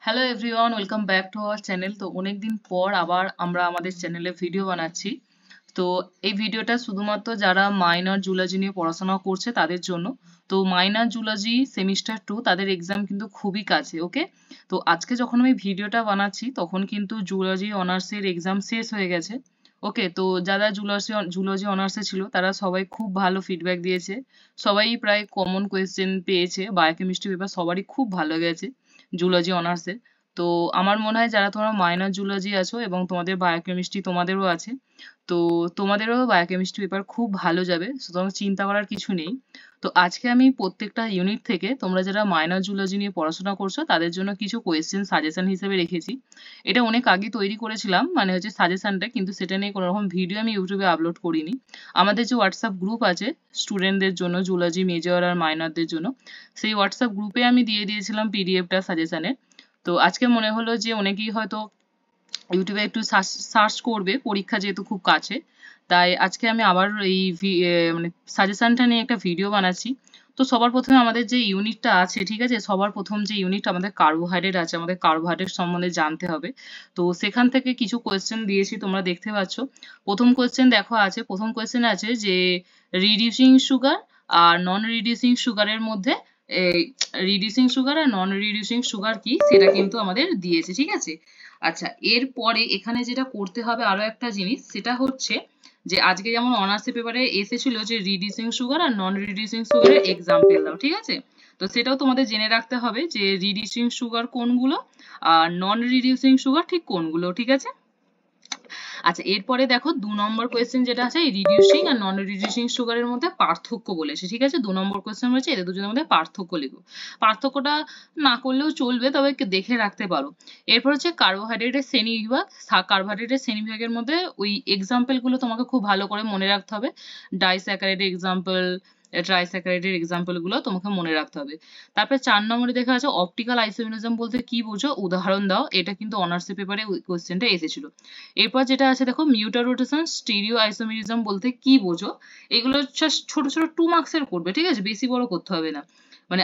Hello everyone, welcome back to our channel. তো অনেকদিন পর আবার আমরা আমাদের চ্যানেলে ভিডিও বানাচ্ছি। তো এই ভিডিওটা শুধুমাত্র যারা মাইনর জুলজি নিয়ে পড়াশোনা করছে তাদের জন্য। তো মাইনর জুলজি সেমিস্টার 2 তাদের এক্সাম কিন্তু খুবই কাছে, ওকে? তো আজকে যখন আমি ভিডিওটা বানাচ্ছি তখন কিন্তু জুলজি অনার্সের এক্সাম শেষ হয়ে গেছে। ওকে, তো যারা জুলজি অনার্সে ছিল তারা সবাই খুব ভালো ফিডব্যাক দিয়েছে। সবাই প্রায় কমন কোয়েশ্চেন পেয়েছে। বায়োকেমিস্ট্রি পেপার সবারই খুব ভালো গেছে জুলজি অনার্সে। তো আমার মনে হয় যারা তোমরা মাইনর জুলজি আছো এবং তোমাদের বায়োকেমিস্ট্রি তোমাদেরও আছে, তো তোমাদেরও বায়োকেমিস্ট্রি পেপার খুব ভালো যাবে, সুতরাং চিন্তা করার কিছু নেই। তো আজকে আমি প্রত্যেকটা ইউনিট থেকে তোমরা যারা মাইনর জুলজি নিয়ে পড়াশোনা করছো তাদের জন্য কিছু কোয়েশ্চেন সাজেশন হিসেবে রেখেছি। এটা অনেক আগে তৈরি করেছিলাম, মানে হচ্ছে সাজেশনটা, কিন্তু সেটা নিয়ে কোনো রকম ভিডিও আমি ইউটিউবে আপলোড করিনি। আমাদের যে হোয়াটসঅ্যাপ গ্রুপ আছে স্টুডেন্টদের জন্য, জুলজি মেজর আর মাইনরদের জন্য, সেই হোয়াটসঅ্যাপ গ্রুপে আমি দিয়ে দিয়েছিলাম পিডিএফটা সাজেশনের। তো আজকে মনে হলো যে অনেকেই হয়তো ইউটিউবে একটু সার্চ করবে, পরীক্ষা যেহেতু খুব কাছে, তাই আজকে আমি আবার এই মানে সাজেশনটা নিয়ে একটা ভিডিও বানাচ্ছি। তো সবার প্রথমে আমাদের যে ইউনিটটা আছে, ঠিক আছে, সবার প্রথম যে ইউনিট আমাদের কার্বোহাইড্রেট আছে, আমাদের কার্বোহাইড্রেট সম্বন্ধে জানতে হবে। তো সেখান থেকে কিছু কোয়েশ্চেন দিয়েছি, তোমরা দেখতে পাচ্ছ। প্রথম কোয়েশ্চেন দেখো আছে, প্রথম কোয়েশ্চেন আছে যে রিডিউসিং সুগার আর নন রিডিউসিং সুগারের মধ্যে রিডিউসিং সুগার আর নন রিডিউসিং সুগার কি সেটা কিন্তু আমাদের দিয়েছে, ঠিক আছে। আচ্ছা, এরপরে এখানে যেটা করতে হবে আরো একটা জিনিস, সেটা হচ্ছে যে আজকে যেমন অনার্স পেপারে এসেছিল যে রিডিউসিং সুগার আর নন রিডিউসিং সুগারের এক্সাম্পল দাও, ঠিক আছে। তো সেটাও তোমাদের জেনে রাখতে হবে যে রিডিউসিং সুগার কোনগুলো আর নন রিডিউসিং সুগার ঠিক কোনগুলো, ঠিক আছে। আচ্ছা, এরপরে দেখো 2 নম্বর কোয়েশ্চেন যেটা আছে রিডিউসিং আর নন রিডিউসিং সুগারের মধ্যে পার্থক্য বলেছে, ঠিক আছে। 2 নম্বর কোয়েশ্চেন রয়েছে, এদের দুজনের মধ্যে পার্থক্য লিখো। পার্থক্যটা না করলেও চলবে, তবে দেখে রাখতে পারো। এরপর হচ্ছে কার্বোহাইড্রেটের শ্রেণীবিভাগ। কার্বোহাইড্রেটের শ্রেণীবিভাগের মধ্যে ওই এক্সাম্পল গুলো তোমাকে খুব ভালো করে মনে রাখতে হবে। ডাইস্যাকারাইডের এক্সাম্পল, ট্রাইস্যাকারাইডের এক্সাম্পল গুলো তোমাকে মনে রাখতে হবে। তারপরে 4 নম্বরে দেখা আছে অপটিক্যাল আইসোমেরিজম বলতে কি বোঝো, উদাহরণ দাও। এটা কিন্তু অনার্স পেপারে কোয়েশ্চেনটা এসেছিল। এরপর যেটা আছে দেখো মিউটার রোটেশন স্টিরিও আইসোমেরিজম বলতে কি বোঝো। এগুলো জাস্ট ছোট ছোট 2 মার্কসের করবে, ঠিক আছে, বেশি বড় করতে হবে না। মানে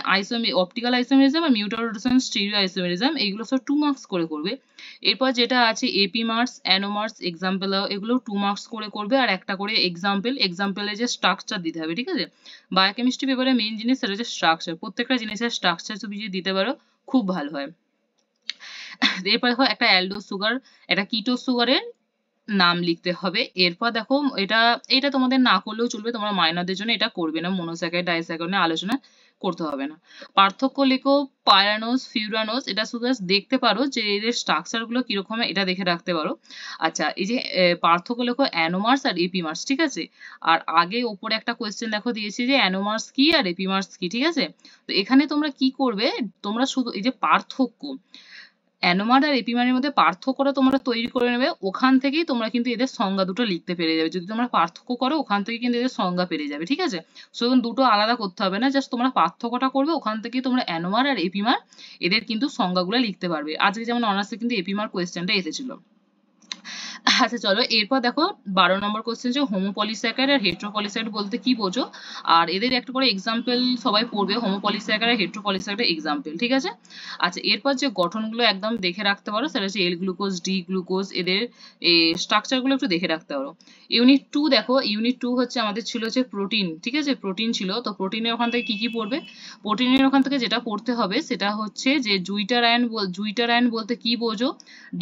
অপটিক্যাল আইসোমেরিজম আর মিউটার রোটেশন স্টিরিও আইসোমেরিজম এইগুলো সব 2 মার্কস করে করবে। এরপর যেটা আছে এপিমার্স অ্যানোমার্স এক্সাম্পল, এগুলো 2 মার্কস করে করবে, আর একটা করে এক্সাম্পলের যে স্ট্রাকচার দিতে হবে, ঠিক আছে। বায়োকেমিস্ট্রি পেপারে মেইন জিনিস সেটা হচ্ছে স্ট্রাকচার, প্রত্যেকটা জিনিসের স্ট্রাকচার তুমি যদি দিতে পারো খুব ভালো হয়। এরপর দেখো একটা অ্যালডো সুগার, একটা কিটো সুগারের নাম লিখতে হবে। এরপর দেখো এটা এটা তোমাদের না করলেও চলবে, তোমরা মাইনরদের জন্য এটা করবে না, মনোস্যাকারাইড ডাইস্যাকারাইড নিয়ে আলোচনা করতে হবে না। পার্থক্য লেখো পাইরানোস ফিউরানোস, এটা শুধু দেখতে পারো যে এদের স্ট্রাকচার গুলো কিরকম, এটা দেখে রাখতে পারো। আচ্ছা, এই যে পার্থক্য লেখো অ্যানোমার্স আর এপিমার্স, ঠিক আছে। আর আগে ওপরে একটা কোয়েশ্চেন দেখো দিয়েছি যে অ্যানোমার্স কি আর এপিমার্স কি, ঠিক আছে। তো এখানে তোমরা কি করবে, তোমরা শুধু এই যে পার্থক্য অ্যানোমার আর এপিমারের মধ্যে পার্থক্যটা তোমরা তৈরি করে নেবে, ওখান থেকেই তোমরা কিন্তু এদের সংজ্ঞা দুটো লিখতে পেরে যাবে। যদি তোমরা পার্থক্য করো ওখান থেকে কিন্তু এদের সংজ্ঞা পেরে যাবে, ঠিক আছে। সুতরাং দুটো আলাদা করতে হবে না, জাস্ট তোমরা পার্থক্যটা করবে, ওখান থেকেই তোমরা অ্যানোমার আর এপিমার এদের কিন্তু সংজ্ঞাগুলো লিখতে পারবে। আজকে যেমন অনার্সে কিন্তু এপিমার কোয়েশ্চেনটা এসেছিল। আচ্ছা চলো, এরপর দেখো 12 নম্বর কোশ্চেন যে হোমোপলিস্যাকারাইড আর হেটেরোপলিস্যাকারাইড বলতে কি বোঝো। আর এদের একটা করে এক্সাম্পল সবাই পড়বে, হোমোপলিস্যাকারাইড আর হেটেরোপলিস্যাকারাইড এক্সাম্পল, ঠিক আছে। আচ্ছা, এরপর যে গঠনগুলো একদম দেখে রাখতে পারো সেটা হচ্ছে এল গ্লুকোজ ডি গ্লুকোজ, এদের স্ট্রাকচার গুলো একটু দেখে রাখতে পারো। ইউনিট 2 দেখো, ইউনিট 2 হচ্ছে আমাদের ছিল হচ্ছে প্রোটিন, ঠিক আছে, প্রোটিন ছিল। তো প্রোটিনের ওখান থেকে কি কি পড়বে, প্রোটিনের ওখান থেকে যেটা পড়তে হবে সেটা হচ্ছে যে জুইটার আয়ন বলতে কি বোঝো,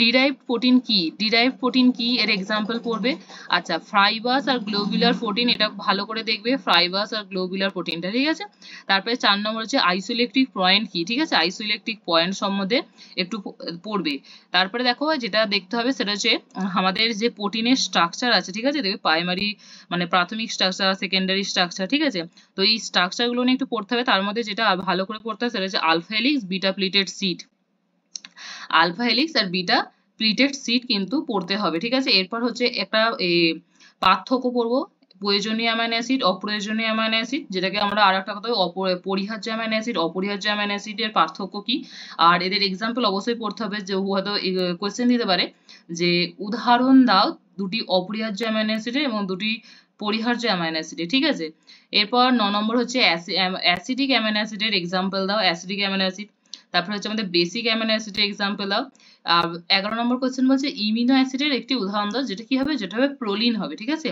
ডিরাইভড প্রোটিন কি, ডিরাইভড প্রোটিন কি এর এক্সাম্পল পড়বে। আচ্ছা, ফাইবাস আর গ্লোবুলার প্রোটিন, এটা ভালো করে দেখবে, ফাইবাস আর গ্লোবুলার প্রোটিনটা, ঠিক আছে। তারপরে 4 নম্বর হচ্ছে আইসোইলেকট্রিক পয়েন্ট কি, ঠিক আছে, আইসোইলেকট্রিক পয়েন্ট সম্বন্ধে একটু পড়বে। তারপরে দেখো যেটা দেখতে হবে সেটা হচ্ছে আমাদের যে প্রোটিনের স্ট্রাকচার আছে, ঠিক আছে, দেখবে প্রাইমারি মানে প্রাথমিক স্ট্রাকচার, সেকেন্ডারি স্ট্রাকচার, ঠিক আছে। তো এই স্ট্রাকচার গুলো নিয়ে একটু পড়তে হবে। তার মধ্যে যেটা ভালো করে পড়তে হবে সেটা হচ্ছে alpha helix beta pleated sheet, alpha helix আর বিটা প্লিটেড সিট কিন্তু পড়তে হবে, ঠিক আছে। এরপর হচ্ছে একটা পার্থক্য পড়বো, প্রয়োজনীয় অ্যামাইনো অ্যাসিড অপ্রয়োজনীয় অ্যামাইনো অ্যাসিড, যেটাকে আমরা আর একটা কথা পরিহার্য অ্যামাইনো অ্যাসিড অপরিহার্য অ্যামাইনো অ্যাসিডের পার্থক্য কি। আর এদের এক্সাম্পল অবশ্যই পড়তে হবে, যে হয়তো কোয়েশ্চেন দিতে পারে যে উদাহরণ দাও দুটি অপরিহার্য অ্যামাইনো অ্যাসিডের এবং দুটি পরিহার্য অ্যামাইনো অ্যাসিডের, ঠিক আছে। এরপর 9 নম্বর হচ্ছে অ্যাসিডিক অ্যামাইনো অ্যাসিডের এক্সাম্পল দাও, অ্যাসিডিক অ্যামাইনো অ্যাসিড। তারপরে হচ্ছে আমাদের বেসিক অ্যামাইনো অ্যাসিডের এক্সাম্পল দাও। 11 নম্বর কোয়েশ্চেন বলছে ইমিনো অ্যাসিডের একটি উদাহরণ দাও, যেটা কি হবে, যেটা হবে প্রোলিন হবে, ঠিক আছে।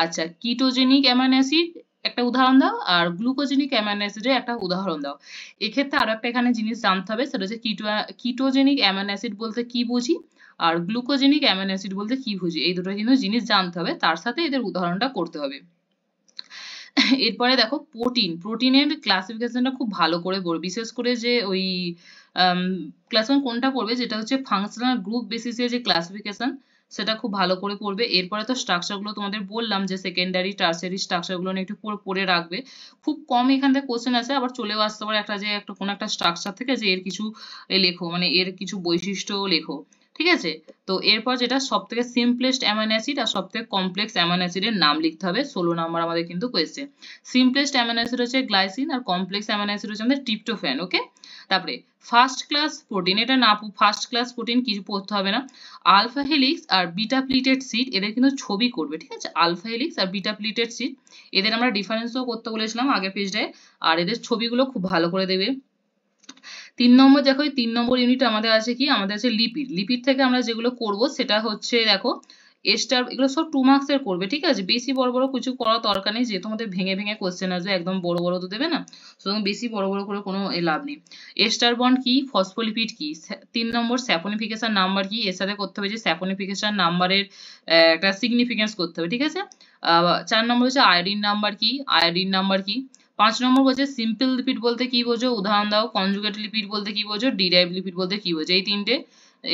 আচ্ছা, কিটোজেনিক অ্যামাইনো অ্যাসিড একটা উদাহরণ দাও, আর গ্লুকোজেনিক অ্যামাইনো অ্যাসিডের একটা উদাহরণ দাও। এক্ষেত্রে আরো একটা এখানে জিনিস জানতে হবে, সেটা হচ্ছে কিটোজেনিক অ্যামাইনো অ্যাসিড বলতে কি বুঝি আর গ্লুকোজেনিক অ্যামাইনো অ্যাসিড বলতে কি বুঝি, এই দুটো কিন্তু জিনিস জানতে হবে, তার সাথে এদের উদাহরণটা করতে হবে। এরপরে দেখো প্রোটিনের ক্লাসিফিকেশনটা খুব ভালো করে পড়বে, বিশেষ করে যে ওই ক্লাস 1 কোনটা পড়বে, যেটা হচ্ছে ফাংশনাল গ্রুপ বেসিসে যে ক্লাসিফিকেশন, সেটা খুব ভালো করে পড়বে। এরপরে তো স্ট্রাকচার গুলো তোমাদের বললাম যে সেকেন্ডারি টার্সারি স্ট্রাকচার গুলো একটু পড়ে রাখবে। খুব কম এখান থেকে কোশ্চেন আছে, আবার চলেও আসতে পারে একটা যে একটা কোনো একটা স্ট্রাকচার থেকে যে এর কিছু লেখো, মানে এর কিছু বৈশিষ্ট্য লেখো, ঠিক আছে। তো এরপর যেটা সব থেকে সিম্পলেস্ট অ্যামাইনো অ্যাসিড আর সব থেকে কমপ্লেক্স অ্যামাইনো অ্যাসিডের নাম লিখতে হবে, 16 নাম্বার আমাদের কিন্তু কোয়েশ্চেন। সিম্পলেস্ট অ্যামাইনো অ্যাসিড হচ্ছে গ্লাইসিন আর কমপ্লেক্স অ্যামাইনো অ্যাসিড হচ্ছে আমাদের ট্রিপ্টোফ্যান, ওকে। তারপরে ফার্স্ট ক্লাস প্রোটিন, এটা না ফার্স্ট ক্লাস প্রোটিন কিছু পড়তে হবে না। আলফা হেলিক্স আর বিটা প্লিটেড সিড, এদের কিন্তু ছবি করবে, ঠিক আছে। আলফা হেলিক্স আর বিটা প্লিটেড সিড, এদের আমরা ডিফারেন্সও করতে বলেছিলাম আগের পেজটায়, আর এদের ছবিগুলো খুব ভালো করে দেবে। 3 নম্বর দেখো, এই 3 নম্বর ইউনিট আমাদের আছে কি, আমাদের আছে লিপিড। লিপিড থেকে আমরা যেগুলো করব সেটা হচ্ছে দেখো এস্টার, এগুলো সব 2 মার্কস এর করবে, ঠিক আছে। বেশি বড় বড় কিছু করার দরকার নেই, যেহেতু আমাদের ভেঙে ভেঙে কোশ্চেন আসবে, একদম বড় বড় তো দেবে না, সুতরাং বেশি বড় বড় করে কোনো লাভ নেই। এস্টার বন্ড কি, ফসফোলিপিড কি, 3 নম্বর স্যাপোনিফিকেশন নাম্বার কি, এর সাথে করতে হবে যে স্যাপোনিফিকেশন নাম্বারের একটা সিগনিফিকেন্স করতে হবে, ঠিক আছে। 4 নম্বর হচ্ছে আয়োডিন নাম্বার কি, আয়োডিন নাম্বার কি। 5 নম্বর বলছে সিম্পল লিপিড বলতে কি বোঝো, উদাহরণ দাও। কনজুগেট লিপিড বলতে কি বোঝো, ডিরাইভড লিপিড বলতে কি বোঝো, এই তিনটে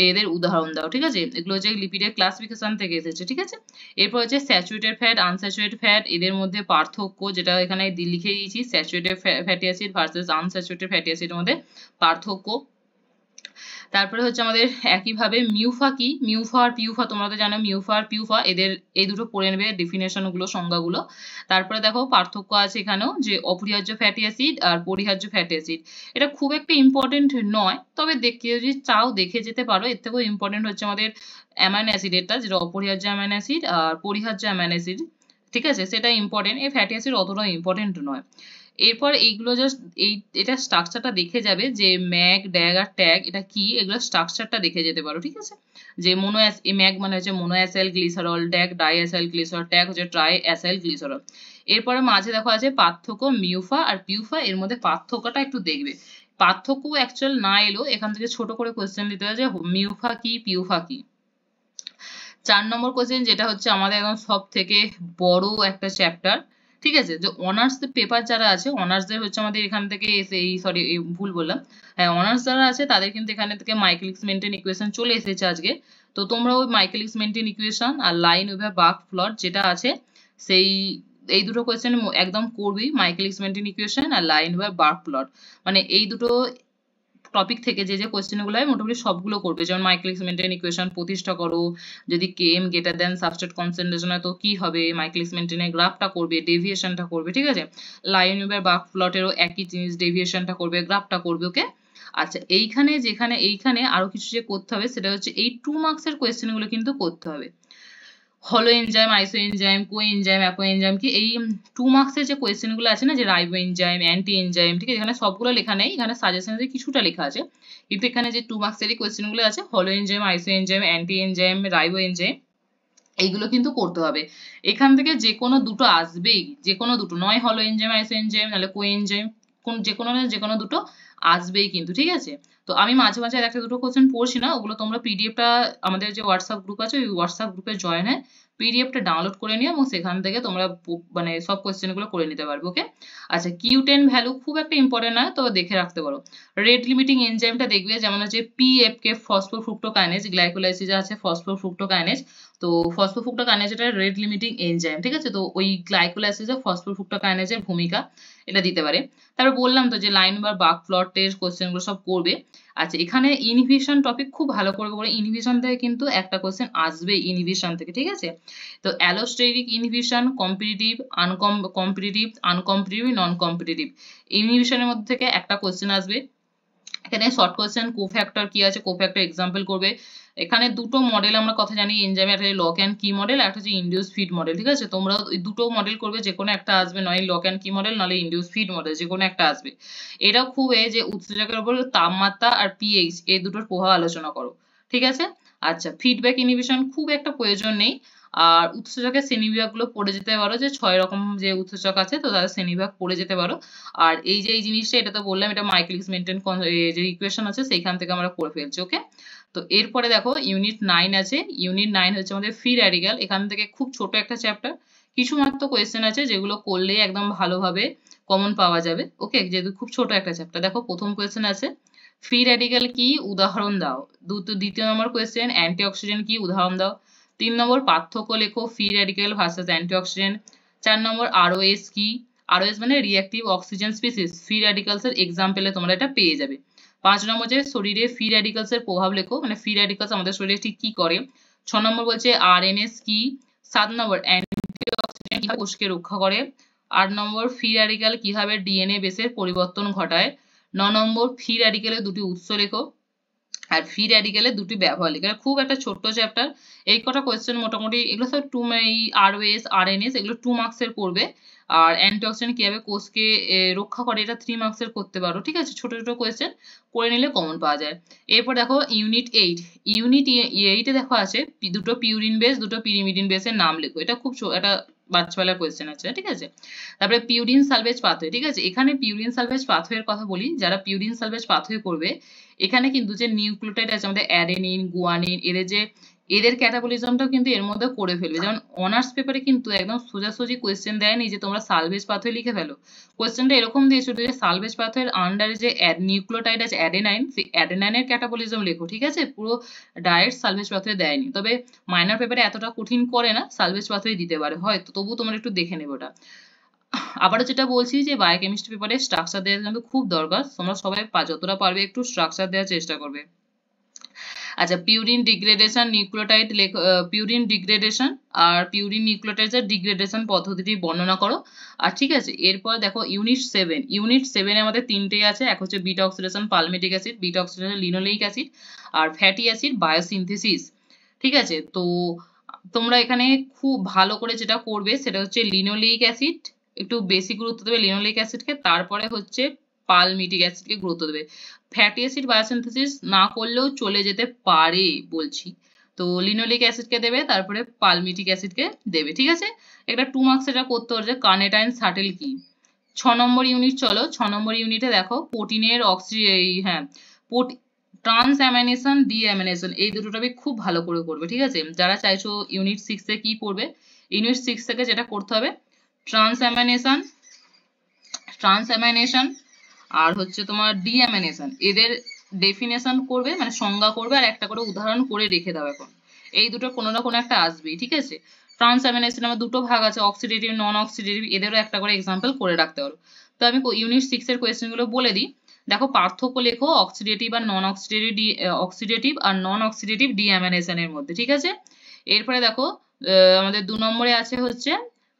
এদের উদাহরণ দাও, ঠিক আছে। এগুলো হচ্ছে লিপিডের ক্লাসিফিকেশন থেকে এসেছে, ঠিক আছে। এরপর হচ্ছে স্যাচুরেটেড ফ্যাট, আনস্যাচুরেটেড ফ্যাট, এদের মধ্যে পার্থক্য, যেটা এখানে লিখে দিয়েছি, saturated fatty acid versus unsaturated fatty অ্যাসিডের মধ্যে পার্থক্য। তারপরে হচ্ছে আমাদের একইভাবে মিউফা কি, মিউফা আর পিউফা, তোমরা তো জানো মিউফা আর পিউফা, এদের এই দুটো পড়ে নেবে ডেফিনেশন গুলো, সংজ্ঞাগুলো। তারপরে দেখো পার্থক্য আছে এখানেও, যে অপরিহার্য ফ্যাটি অ্যাসিড আর পরিহার্য ফ্যাটি অ্যাসিড। এটা খুব একটা ইম্পর্টেন্ট নয়, তবে দেখে যদি চাও দেখে যেতে পারো। এর থেকেও ইম্পর্টেন্ট হচ্ছে আমাদের অ্যামাইনো অ্যাসিডেরটা, যেটা অপরিহার্য অ্যামাইনো অ্যাসিড আর পরিহার্য অ্যামাইনো অ্যাসিড, ঠিক আছে, সেটা ইম্পর্টেন্ট। এই ফ্যাটি অ্যাসিড অতটা ইম্পর্টেন্ট নয়। এরপর এইগুলো জাস্ট এটা স্ট্রাকচারটা দেখে যাবে, যে ম্যাগ, ড্যাগ আর ট্যাগ এটা কি, এগুলো স্ট্রাকচারটা দেখে যেতে পারো, ঠিক আছে। যে ম্যাগ মানে হচ্ছে মোনোঅ্যাসাইল গ্লিসারল, ড্যাগ ডাইঅ্যাসাইল গ্লিসারল, ট্যাগ হচ্ছে ট্রাইঅ্যাসাইল গ্লিসারল। এরপরে মাঝে দেখো আছে পার্থক্য মিউফা আর পিউফা, এর মধ্যে পার্থক্যটা একটু দেখবে। পার্থক্য অ্যাকচুয়াল না এলো এখান থেকে ছোট করে কোয়েশ্চেন দিতে হয় যে মিউফা কি, পিউফা কি। 4 নম্বর কোয়েশ্চেন, যেটা হচ্ছে আমাদের একদম সব থেকে বড় একটা চ্যাপ্টার, ঠিক আছে। যে অনার্স পেপার যারা আছে, অনার্সদের হচ্ছে আমাদের এখান থেকে সরি ভুল বললাম, হ্যাঁ অনার্স যারা আছে তাদের কিন্তু এখানে থেকে মাইকেলিস মেন্টেন ইকুয়েশন চলে এসেছে আজকে। তো তোমরা ওই মাইকেলিস মেন্টেন ইকুয়েশন আর লাইন ওভার বার্ক প্লট যেটা আছে, সেই এই দুটো কোয়েশ্চেন একদম করবি, মাইকেলিস মেন্টেন ইকুয়েশন আর লাইন ওভার বার্ক প্লট, মানে এই দুটো টপিক থেকে যে যে কোয়েশ্চেন গুলো হয় মোটামুটি সবগুলো করবে। যেমন মাইকেলিস মেন্টেন ইকুয়েশন প্রতিষ্ঠা করো, যদি KM greater than substrate concentration হয় তো কি হবে, মাইকেলিস মেন্টেনের গ্রাফটা করবে, ডেভিয়েশনটা করবে, ঠিক আছে। লাইন ওভার বার্ক প্লটেরও একই জিনিস, ডেভিয়েশনটা করবে, গ্রাফটা করবে, ওকে। আচ্ছা, এইখানে আরো কিছু যে করতে হবে সেটা হচ্ছে এই 2 মার্কস এর কোয়েশ্চেন গুলো কিন্তু করতে হবে। হলো এনজাইম, আইসো এনজাইম, কো এনজাইম, অ্যাপো এনজাইম কি, এই 2 মার্কস এর যে কোয়েশ্চেন গুলো আছে না, যে রাইবো এনজাইম, অ্যান্টি এনজাইম, ঠিক আছে, এখানে সবগুলো লেখা নেই, এখানে সাজেশনে কিছুটা লেখা আছে, কিন্তু এখানে যে 2 মার্কস এর কোয়েশ্চেন গুলো আছে, হলো এনজাইম, আইসো enzyme, anti enzyme, ribo enzyme, এইগুলো কিন্তু করতে হবে। এখান থেকে যে কোনো দুটো আসবেই, যে কোনো দুটো, নয় হলো এনজাইম, আইসো এনজাইম, নাহলে কো এনজাইম, যে কোনো দুটো আসবেই কিন্তু, ঠিক আছে। তো আমি মাঝে মাঝে একটা দুটো কোশ্চেন পড়ছি না, ওগুলো তোমরা পিডিএফটা, আমাদের যে হোয়াটসঅ্যাপ গ্রুপ আছে ওই হোয়াটসঅ্যাপ গ্রুপে জয়েন হয়ে পিডিএফটা ডাউনলোড করে নিও, এবং সেখান থেকে তোমরা মানে সব কোশ্চেন গুলো করে নিতে পারবে, ওকে। আচ্ছা, কিউ10 ভ্যালু খুব একটা ইম্পর্টেন্ট নয়, তবে দেখে রাখতে পারো। রেট লিমিটিং এনজাইমটা দেখবে, যেমন হচ্ছে পিএফকে, ফসফোফ্রুক্টোকাইনেজ, গ্লাইকোলাইসিস আছে ফসফোফ্রুক্টোকাইনেজ। তো ফসফোফ্রুক্টোকাইনেজ এটা রেট লিমিটিং এনজাইম, ঠিক আছে। তো ওই গ্লাইকোলাইসিসে ফসফোফ্রুক্টোকাইনেজের ভূমিকা এটা দিতে পারে। তারপর বললাম তো যে লাইন বা বার্ক প্লটের কোশ্চেন গুলো সব করবে। আচ্ছা, এখানে ইনহিবিশন টপিক খুব ভালো করে পড়ে, ইনহিবিশন থেকে কিন্তু একটা কোশ্চেন আসবে ইনহিবিশন থেকে, ঠিক আছে। তো allosteric inhibition, competitive, uncompetitive, non competitive, ইনহিবিশনের মধ্যে থেকে একটা কোশ্চেন আসবে। এখানে শর্ট কোয়েশ্চেন কোফ্যাক্টর কি আছে, কোফ্যাক্টর এক্সাম্পল করবে। এখানে দুটো মডেল আমরা কথা জানি এনজাইমে, একটা লক অ্যান্ড কি মডেল, একটা হচ্ছে ইনডিউস ফিড মডেল। ঠিক আছে, তোমরা ওই দুটো মডেল করবে, যে কোনো একটা আসবে, নয় লক অ্যান্ড কি মডেল নাহলে ইনডিউস ফিড মডেল, যে কোনো একটা আসবে। এটাও খুব যে উৎসেচকের উপর তাপমাত্রা আর পিএইচ এই দুটোর প্রভাব আলোচনা করো। ঠিক আছে, আচ্ছা ফিডব্যাক ইনহিবিশন খুব একটা প্রয়োজন নেই। আর উৎসেচকের শ্রেণীবিভাগ গুলো পড়ে যেতে পারো, যে 6 রকম যে উৎসেচক আছে তো তাদের শ্রেণীবিভাগ পড়ে যেতে পারো। আর এই যে এই জিনিসটা, এটা তো বললাম, এটা মাইকেলিস মেন্টেন যে ইকুয়েশন আছে সেইখান থেকে আমরা করে ফেলছি। ওকে, তো এরপরে দেখো ইউনিট 9 আছে। ইউনিট 9 হচ্ছে আমাদের ফ্রি র্যাডিক্যাল। এখান থেকে খুব ছোট একটা চ্যাপ্টার, কিছু মাত্র কোয়েশ্চেন আছে যেগুলো করলেই একদম ভালোভাবে কমন পাওয়া যাবে। ওকে, যেহেতু খুব ছোট একটা চ্যাপ্টার। দেখো প্রথম কোয়েশ্চেন আছে ফ্রি র্যাডিক্যাল কি, উদাহরণ দাও। দ্বিতীয় নম্বর কোয়েশ্চেন অ্যান্টিঅক্সিডেন্ট কি, উদাহরণ দাও। 3 নম্বর পার্থক্য লেখো ফ্রি র্যাডিক্যাল ভার্সাস অ্যান্টিঅক্সিডেন্ট। 4 নম্বর আরওএস কি, আরওএস মানে reactive oxygen species, free radicals এর এক্সাম্পলে তোমরা এটা পেয়ে যাবে। 5 নম্বর যে শরীরে ফ্রি র্যাডিক্যালস এর প্রভাব লেখো, মানে ফ্রি র্যাডিক্যালস আমাদের শরীরে ঠিক কি করে। 6 নম্বর বলছে আরএনএস কি। 7 নম্বর অ্যান্টিঅক্সিডেন্ট কিভাবে কোষকে রক্ষা করে। 8 নম্বর ফ্রি র্যাডিক্যাল কিভাবে ডিএনএ বেসের পরিবর্তন ঘটায়। 9 নম্বর ফ্রি র্যাডিক্যালের দুটি উৎস লেখো। আর ফ্রি র্যাডিক্যালের দুটি ব্যবহার লেখো। খুব একটা ছোট্ট চ্যাপ্টার, এই কটা কোয়েশ্চেন মোটামুটি, এগুলো সব আরওএস আরএনএস এগুলো 2 মার্কস এর পড়বে। আর অ্যান্টিঅক্সিডেন্ট কিভাবে কোষকে রক্ষা করে এটা 3 মার্কস এর করতে পারো। ঠিক আছে, ছোট ছোট কোয়েশ্চেন করে নিলে কমন পাওয়া যায়। এরপর দেখো ইউনিট 8। ইউনিট 8 এ দেখো আছে দুটো পিউরিন বেস, দুটো পিরিমিডিন বেসের নাম লেখো। এটা খুব একটা বাচ্চাবেলার কোয়েশ্চেন আছে। ঠিক আছে, তারপরে পিউরিন সালভেজ পাথওয়ে। ঠিক আছে, এখানে পিউরিন সালভেজ পাথওয়ের কথা বলি, যারা পিউরিন সালভেজ পাথওয়ে করবে এখানে কিন্তু যে নিউক্লিওটাইড আছে আমাদের অ্যাডেনিন গুয়ানিন, এদের ক্যাটাবলিজমটাও কিন্তু এর মধ্যে করে ফেলবে। যেমন অনার্স পেপারে কিন্তু একদম সোজাসুজি কোয়েশ্চেন দেয়নি যে তোমরা সালভেজ পাথওয়ে লিখে ফেলো। কোয়েশ্চেনটা এরকম দিয়েছিল যে সালভেজ পাথওয়ের আন্ডারে যে নিউক্লিওটাইড আছে অ্যাডেনাইন, সেই অ্যাডেনাইনের ক্যাটাবলিজম লেখো। ঠিক আছে, পুরো ডাইরেক্ট সালভেজ পাথওয়ে দেয়নি, তবে মাইনর পেপারে এতটা কঠিন করে না, সালভেজ পাথওয়ে দিতে পারে হয়তো, তবু তোমরা একটু দেখে নেবে ওটা। আবারও যেটা বলছি যে বায়োকেমিস্ট্রি পেপারে স্ট্রাকচার দেওয়া কিন্তু খুব দরকার, তোমরা সবাই যতটা পারবে একটু স্ট্রাকচার দেওয়ার চেষ্টা করবে। আচ্ছা purine degradation nucleotide purine degradation আর পিউরিন নিউক্লিওটাইডের ডিগ্রেডেশন পদ্ধতিটি বর্ণনা করো। আর ঠিক আছে, এরপর দেখো ইউনিট 7। ইউনিট 7 এ আমাদের তিনটেই আছে, এক হচ্ছে beta oxidation palmitic acid, beta oxidation linoleic acid, আর ফ্যাটি অ্যাসিড বায়োসিনথেসিস। ঠিক আছে, তো তোমরা এখানে খুব ভালো করে যেটা করবে সেটা হচ্ছে লিনোলেইক অ্যাসিড একটু বেশি গুরুত্ব দেবে, লিনোলেইক অ্যাসিডকে, তারপরে হচ্ছে পালমিটিক অ্যাসিডকে গুরুত্ব দেবে। ফ্যাটি অ্যাসিড বায়োসিনথেসিস না করলেও চলে যেতে পারে বলছি, তো লিনোলিক অ্যাসিডকে দেবে, তারপরে পালমিটিক অ্যাসিডকে দেবে। ঠিক আছে, একটা 2 মার্কস এটা করতে হচ্ছে কার্নেটাইন শাটেল কি। 6 নম্বর ইউনিট চলো, 6 নম্বর ইউনিটে দেখো প্রোটিনের ট্রান্স অ্যামাইনেশন ডিঅ্যামিনেশন এই দুটো টপিক খুব ভালো করে করবে। ঠিক আছে, যারা চাইছো ইউনিট 6 এ কি পড়বে, ইউনিট 6 থেকে যেটা করতে হবে ট্রান্স অ্যামাইনেশন আর হচ্ছে তোমার ডিঅ্যামিনেশন, এদের ডেফিনেশন করবে, মানে সংজ্ঞা করবে, আর একটা করে উদাহরণ করে রেখে দাও। এখন এই দুটো কোনো না কোনো একটা আসবেই। ঠিক আছে, ট্রান্স অ্যামিনেশন আমার দুটো ভাগ আছে, অক্সিডেটিভ নন অক্সিডেটিভ, এদেরও একটা করে এক্সাম্পল করে রাখতে পারো। তো আমি ইউনিট 6 এর কোয়েশ্চেন গুলো বলে দিই। দেখো পার্থক্য লেখো অক্সিডেটিভ আর নন অক্সিডেটিভ আর নন অক্সিডেটিভ ডিঅ্যামিনেশনের মধ্যে। ঠিক আছে, এরপরে দেখো আমাদের 2 নম্বরে আছে হচ্ছে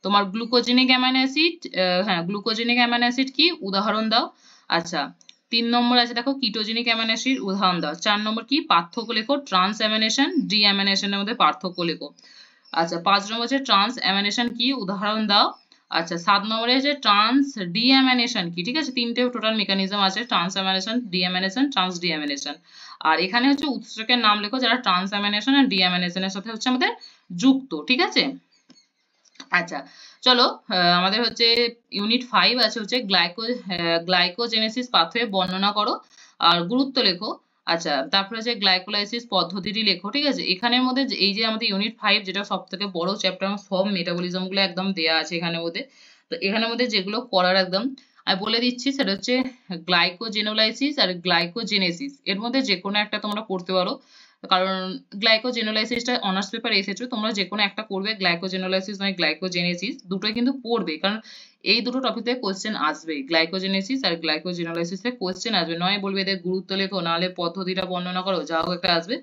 তোমার glucogenic amino acid. Glucogenic amino acid কি, উদাহরণ দাও। আচ্ছা 3 নম্বর আছে দেখো কিটোজেনিক অ্যামাইনো অ্যাসিড, উদাহরণ দাও। 4 নম্বর কি, পার্থক্য লেখো ট্রান্স অ্যামিনেশন ডিঅ্যামিনেশনের মধ্যে পার্থক্য লেখো। আচ্ছা 5 নম্বর হচ্ছে ট্রান্স অ্যামিনেশন কি, উদাহরণ দাও। আচ্ছা 7 নম্বরে হচ্ছে ট্রান্স ডিঅ্যামিনেশন কি। ঠিক আছে, তিনটে টোটাল মেকানিজম আছে, ট্রান্স অ্যামিনেশন ডিঅ্যামিনেশন ট্রান্স ডিঅ্যামিনেশন। আর এখানে হচ্ছে উৎসেচকের নাম লেখো যারা ট্রান্স অ্যামিনেশন আর ডিঅ্যামিনেশনের সাথে হচ্ছে আমাদের যুক্ত। ঠিক আছে, আচ্ছা চলো আমাদের হচ্ছে ইউনিট 5 আছে হচ্ছে গ্লাইকোজেনেসিস পাথওয়ে বর্ণনা করো আর গুরুত্ব লেখো। আচ্ছা তারপরে হচ্ছে গ্লাইকোলাইসিস পদ্ধতিটি লেখো। ঠিক আছে, এখানের মধ্যে এই যে আমাদের ইউনিট 5 যেটা সব থেকে বড় চ্যাপ্টার, সব মেটাবলিজম গুলো একদম দেয়া আছে এখানের মধ্যে। তো এখানের মধ্যে যেগুলো করার একদম আমি বলে দিচ্ছি সেটা হচ্ছে গ্লাইকোজেনোলাইসিস আর গ্লাইকোজেনেসিস, এর মধ্যে যে কোনো একটা তোমরা করতে পারো, কারণ গ্লাইকোজেনোলাইসিসটা অনার্স পেপারে এসেছে, তোমরা যে কোনো একটা করবে, গ্লাইকোজেনোলাইসিস নয় গ্লাইকোজেনেসিস, দুটোই কিন্তু পড়বে, কারণ এই দুটো টপিক থেকে কোশ্চেন আসবে, গ্লাইকোজেনেসিস আর গ্লাইকোজেনোলাইসিস থেকে কোশ্চেন আসবে, নয় বলবে এদের গুরুত্ব লেখো নাহলে পদ্ধতিটা বর্ণনা করো, যা হোক একটা আসবে।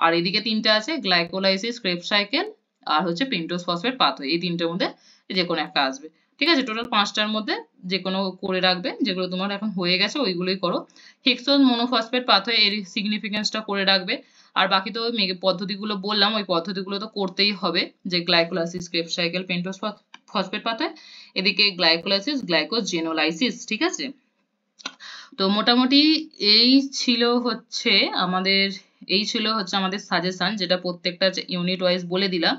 আর এদিকে তিনটা আছে গ্লাইকোলাইসিস ক্রেবস সাইকেল আর হচ্ছে পেন্টোজ ফসফেট পাথওয়ে, এই তিনটের মধ্যে যে কোনো একটা আসবে। ঠিক আছে, টোটাল 5টার মধ্যে যে কোনো করে রাখবে, যেগুলো তোমার এখন হয়ে গেছে ওইগুলোই করো। হেক্সোজ মনোফসফেট পাথওয়ে এর সিগনিফিকেন্সটা করে রাখবে। আর বাকি তো পদ্ধতিগুলো বললাম, ওই পদ্ধতিগুলো তো করতেই হবে, যে glycolysis, Krebs cycle, pentose phosphate pathway, এদিকে গ্লাইকোলাইসিস, গ্লাইকোজেনোলাইসিস। ঠিক আছে, তো মোটামুটি এই ছিল হচ্ছে আমাদের আমাদের সাজেশন, যেটা প্রত্যেকটা ইউনিট ওয়াইজ বলে দিলাম।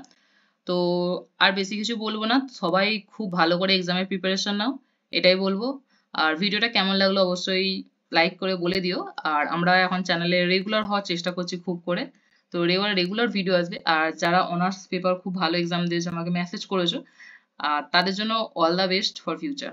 তো আর বেশি কিছু বলবো না, সবাই খুব ভালো করে এক্সামের প্রিপারেশন নাও, এটাই বলবো। আর ভিডিওটা কেমন লাগলো অবশ্যই লাইক করে বলে দিও। আর আমরা এখন চ্যানেলে রেগুলার হওয়ার চেষ্টা করছি খুব করে, তো রেগুলার ভিডিও আসবে। আর যারা অনার্স পেপার খুব ভালো এক্সাম দিয়েছে, আমাকে মেসেজ করেছো, আর তাদের জন্য all the best for future.